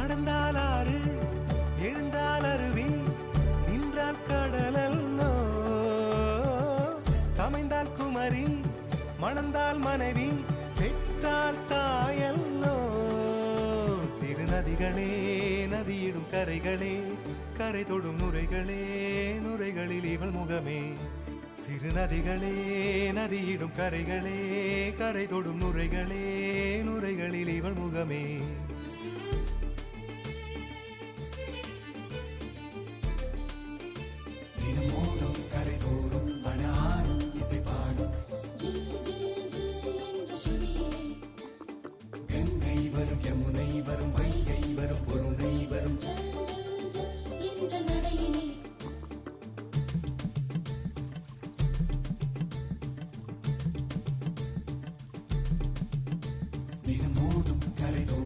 நடந்தால் ஆறு எழுந்தால் அருவி நின்றால் கடலல்லோ சமைந்தால் குமரி மணந்தால் மனைவி பெற்றால் தாயல்லோ சிறு நதிகளே நதியிடும் கரைகளே கரை தொடும் நுரைகளே நுரைகளில் இவள் முகமே சிறு நதிகளே நதியிடும் கரைகளே கரை தொடும் நுரைகளே நுரைகளில் இவள் முகமே தினமோதும் கரை தோறும் மனாரும் இசை பாடும் கங்கை வரும் யமுனை வரும்